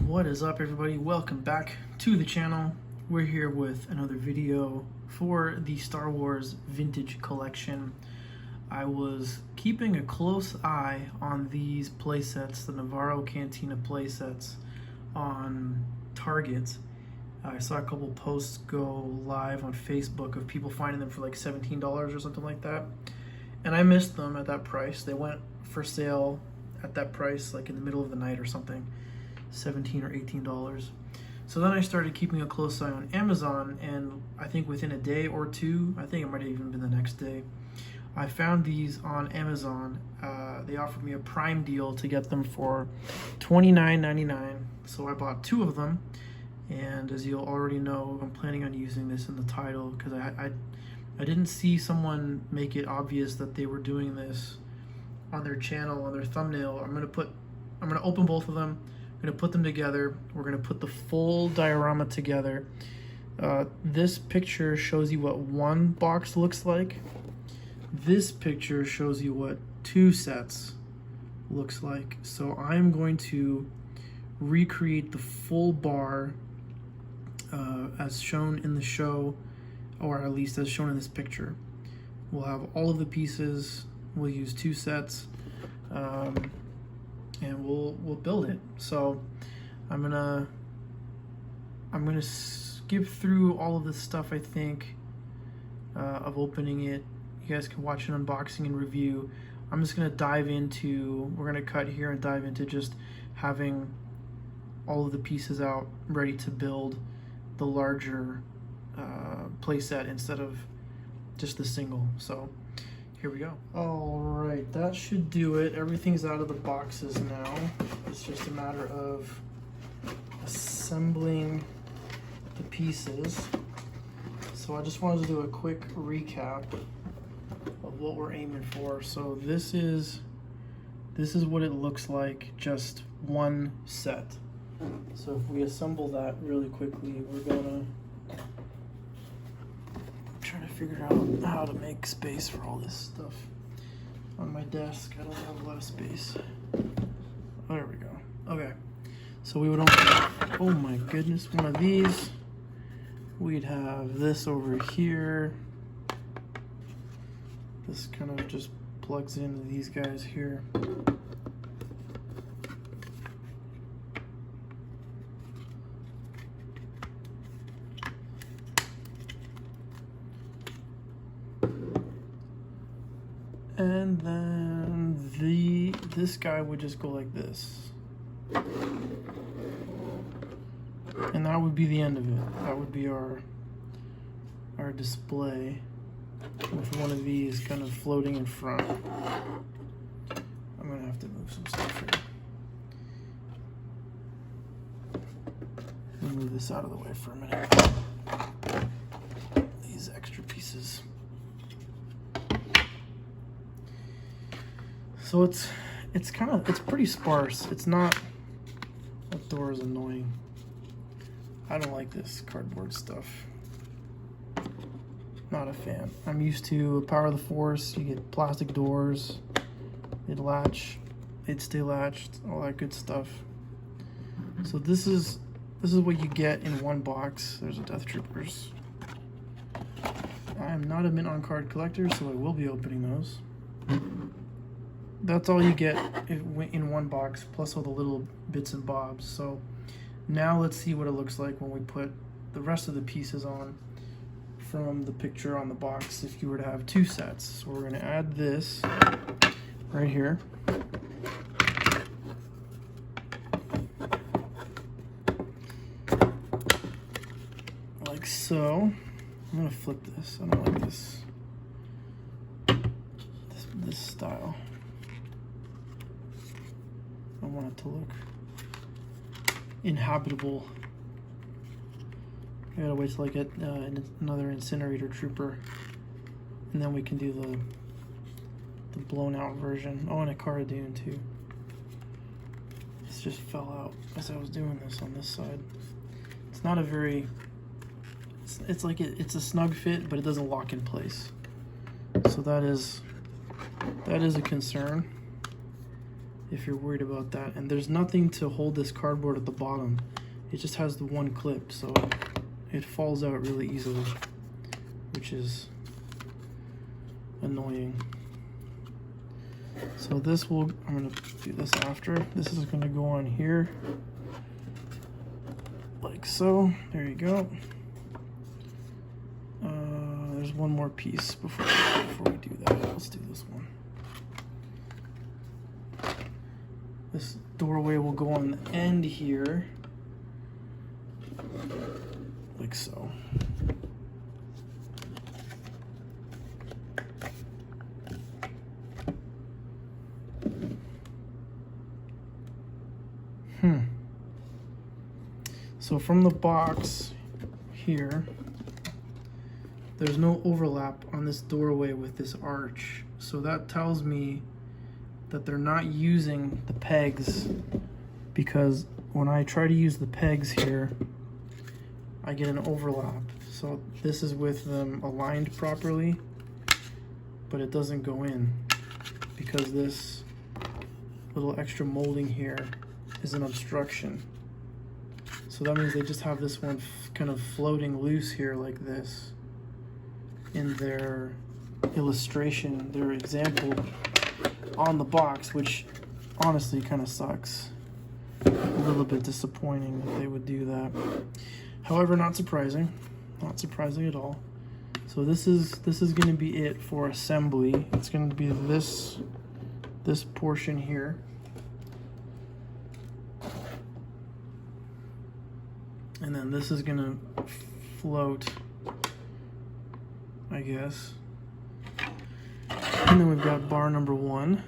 What is up, everybody? Welcome back to the channel. We're here with another video for the Star Wars Vintage Collection. I was keeping a close eye on these playsets, the Nevarro Cantina playsets, on Target. I saw a couple posts go live on Facebook of people finding them for like $17 or something like that, and I missed them at that price. They went for sale at that price like in the middle of the night or something, $17 or $18. So then I started keeping a close eye on Amazon, and I think within a day or two, I think it might have even been the next day, I found these on Amazon. They offered me a Prime deal to get them for $29.99, so I bought two of them. And as you'll already know, I'm planning on using this in the title because I didn't see someone make it obvious that they were doing this on their channel, on their thumbnail. I'm gonna open both of them. I'm gonna put them together. We're gonna put the full diorama together. This picture shows you what one box looks like. This picture shows you what two sets looks like. So I'm going to recreate the full bar as shown in the show, or at least as shown in this picture. We'll have all of the pieces. We'll use two sets, and we'll build it. So I'm gonna skip through all of this stuff, I think, of opening it. You guys can watch an unboxing and review. I'm just gonna dive into, we're gonna cut here and dive into just having all of the pieces out ready to build the larger playset instead of just the single. So here we go. All right, that should do it. Everything's out of the boxes now. It's just a matter of assembling the pieces. So I just wanted to do a quick recap of what we're aiming for. So this is what it looks like, just one set. So if we assemble that really quickly, we're gonna try to figure out how to make space for all this stuff on my desk. I don't have a lot of space. Oh, there we go. Okay, so we would only, oh my goodness, one of these. We'd have this over here. This kind of just plugs into these guys here. And then this guy would just go like this. And that would be the end of it. That would be our display with one of these kind of floating in front. I'm gonna have to move some stuff here. Let me move this out of the way for a minute. These extra pieces. So it's pretty sparse. It's not, that door is annoying. I don't like this cardboard stuff. Not a fan. I'm used to Power of the Force. You get plastic doors. They'd latch. They'd stay latched. All that good stuff. So this is what you get in one box. There's a Death Troopers. I am not a mint on card collector, so I will be opening those. That's all you get in one box, plus all the little bits and bobs. So now let's see what it looks like when we put the rest of the pieces on from the picture on the box if you were to have two sets. So we're going to add this right here. Like so. I'm going to flip this. I don't like this style. I want it to look inhabitable. I gotta wait till I get another incinerator trooper, and then we can do the blown out version. Oh, and a Cara Dune too. This just fell out as I was doing this on this side. It's not a very, it's like it's a snug fit, but it doesn't lock in place. So that is a concern. if you're worried about that. And there's nothing to hold this cardboard at the bottom. It just has the one clip, so it falls out really easily, which is annoying. So this will, I'm gonna do this after. This is gonna go on here, like so. There you go. There's one more piece before we do that. Let's do this one. This doorway will go on the end here, like so. So from the box here, there's no overlap on this doorway with this arch. So that tells me that they're not using the pegs, because when I try to use the pegs here, I get an overlap. So this is with them aligned properly, but it doesn't go in because this little extra molding here is an obstruction. So that means they just have this one kind of floating loose here like this in their illustration, their example on the box, which honestly kind of sucks. A little bit disappointing that they would do that. However, not surprising at all. So this is going to be it for assembly. It's going to be this portion here. And then this is gonna float, I guess. And then we've got bar number 1.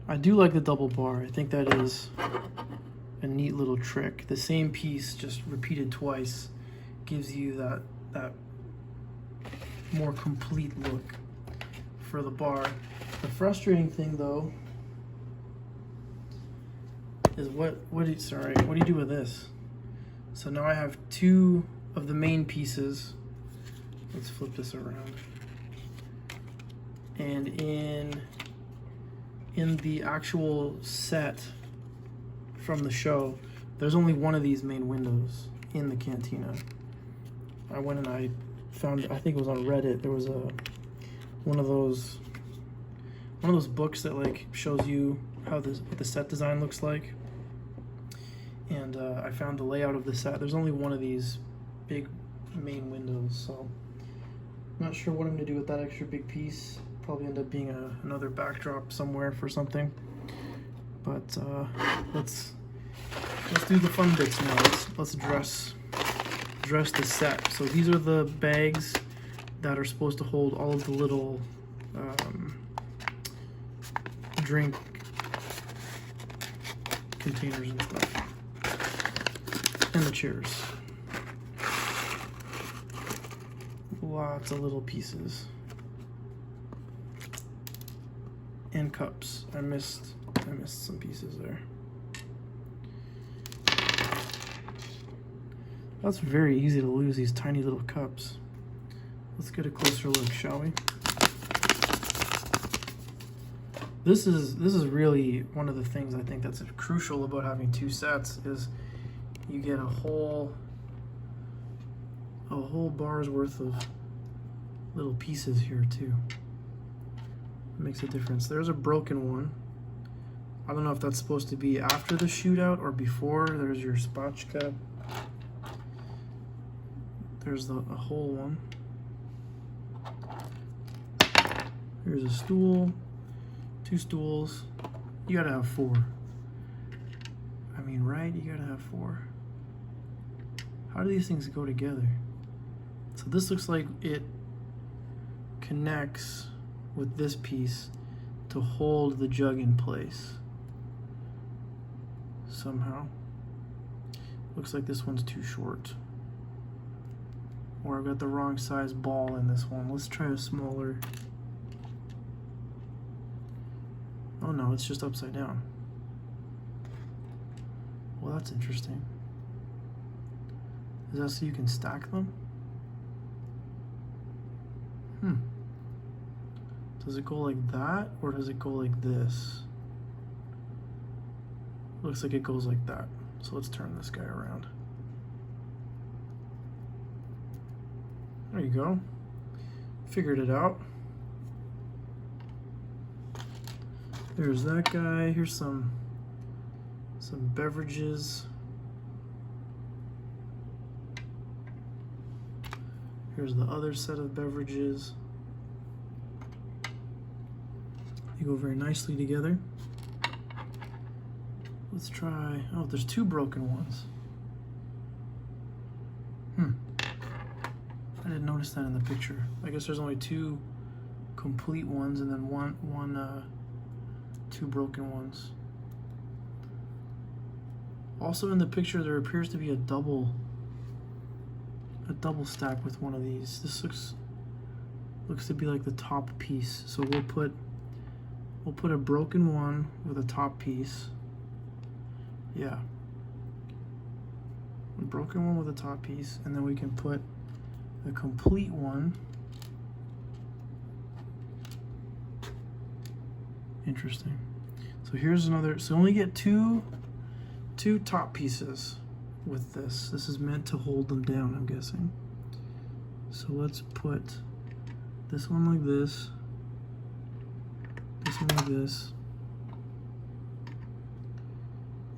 I do like the double bar. I think that is a neat little trick. The same piece just repeated twice gives you that more complete look for the bar. The frustrating thing though is what do you do with this? So now I have 2 of the main pieces. Let's flip this around. And in the actual set from the show, there's only one of these main windows in the Cantina. I went and I found, I think it was on Reddit, there was one of those books that like shows you what the set design looks like. And I found the layout of the set. There's only one of these big main windows, so I'm not sure what I'm gonna do with that extra big piece. Probably end up being another backdrop somewhere for something. But let's do the fun bits now. Let's dress the set. So these are the bags that are supposed to hold all of the little drink containers and stuff. And the chairs. Lots of little pieces. And cups. I missed some pieces there. That's very easy to lose, these tiny little cups. Let's get a closer look, shall we? This is really one of the things I think that's crucial about having 2 sets is you get a whole bar's worth of little pieces here too. It makes a difference. There's a broken one. I don't know if that's supposed to be after the shootout or before. There's your spatchka. There's a whole one. Here's a stool, 2 stools. You gotta have 4. I mean, right? You gotta have 4. How do these things go together? So this looks like it connects with this piece to hold the jug in place somehow. Looks like this one's too short. Or I've got the wrong size ball in this one. Let's try a smaller. Oh no, it's just upside down. Well, that's interesting. Is that so you can stack them? Does it go like that, or does it go like this? Looks like it goes like that. So let's turn this guy around. There you go. Figured it out. There's that guy. Here's some beverages. Here's the other set of beverages. They go very nicely together. Let's try, oh, there's two broken ones. I didn't notice that in the picture. I guess there's only two complete ones and then two broken ones. Also in the picture there appears to be a double stack with one of these. This looks to be like the top piece. So we'll put a broken one with a top piece. Yeah. A broken one with a top piece, and then we can put the complete one. Interesting. So here's another, so only get two top pieces with this. This is meant to hold them down, I'm guessing. So let's put this one like this one like this,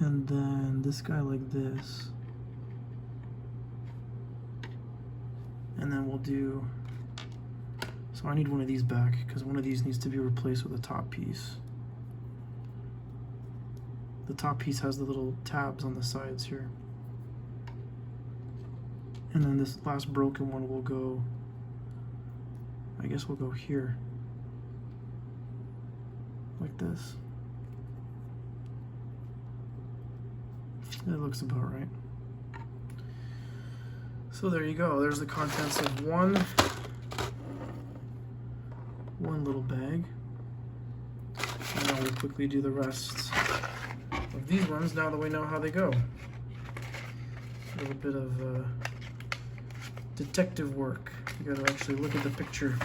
and then this guy like this, and then we'll do, so I need one of these back because one of these needs to be replaced with a top piece. The top piece has the little tabs on the sides here. And then this last broken one will go, I guess we'll go here. Like this. That looks about right. So there you go. There's the contents of one little bag. And now we'll quickly do the rest of these ones now that we know how they go. A little bit of detective work. You gotta actually look at the picture.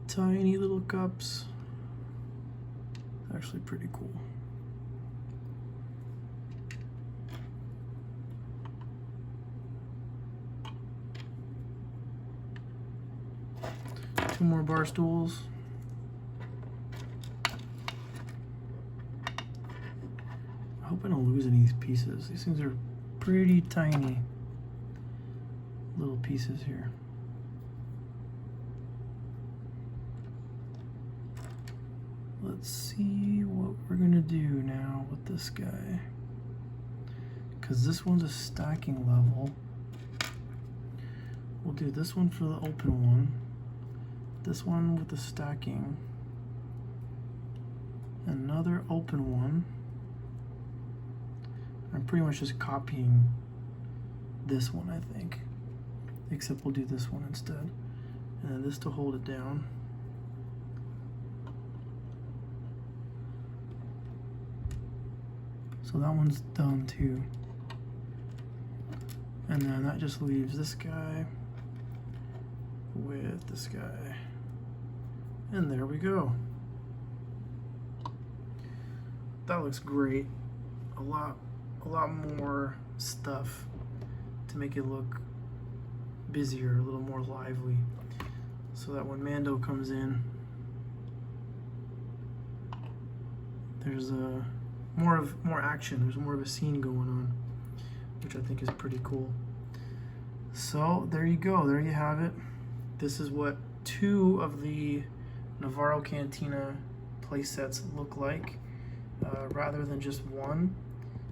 Tiny little cups. Actually pretty cool. Two more bar stools. I hope I don't lose any of these pieces. These things are pretty tiny little pieces here. Let's see what we're gonna do now with this guy. Because this one's a stacking level. We'll do this one for the open one. This one with the stacking. Another open one. I'm pretty much just copying this one, I think. Except we'll do this one instead. And then this to hold it down. So that one's done too. And then that just leaves this guy with this guy. And there we go. That looks great. A lot more stuff to make it look busier, a little more lively. So that when Mando comes in, there's more action. There's more of a scene going on, which I think is pretty cool. So there you go. There you have it. This is what two of the Nevarro Cantina playsets look like, rather than just one.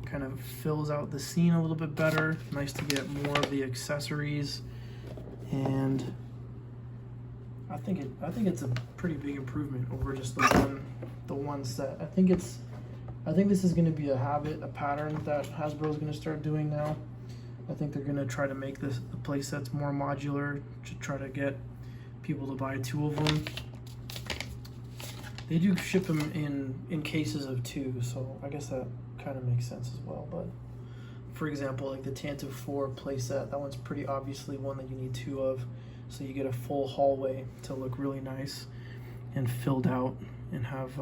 Kind of fills out the scene a little bit better. Nice to get more of the accessories, and I think it's a pretty big improvement over just the one set. I think this is going to be a pattern that Hasbro is going to start doing now. I think they're going to try to make the play sets more modular to try to get people to buy two of them. They do ship them in cases of two, so I guess that kind of makes sense as well. But for example, like the Tantive 4 playset, that one's pretty obviously one that you need 2 of, so you get a full hallway to look really nice and filled out, and have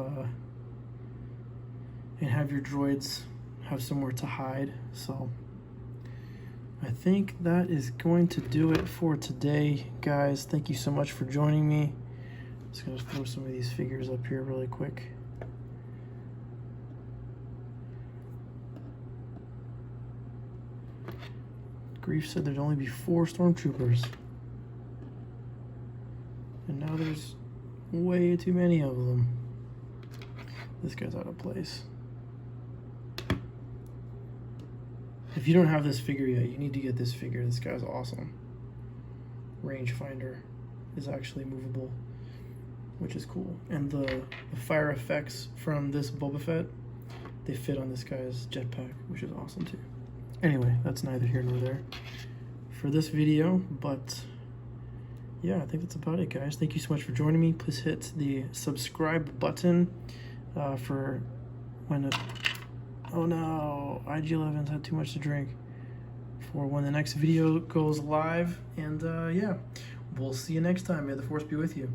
your droids have somewhere to hide. So I think that is going to do it for today, guys. Thank you so much for joining me. Just gonna throw some of these figures up here really quick. Grief said there'd only be 4 stormtroopers, and now there's way too many of them. This guy's out of place. If you don't have this figure yet, you need to get this figure. This guy's awesome. Rangefinder is actually movable, which is cool. And the fire effects from this Boba Fett, they fit on this guy's jetpack, which is awesome too. Anyway, that's neither here nor there for this video, but yeah, I think that's about it, guys. Thank you so much for joining me. Please hit the subscribe button for when it... Oh no, IG-11's had too much to drink. For when the next video goes live. And yeah, we'll see you next time. May the Force be with you.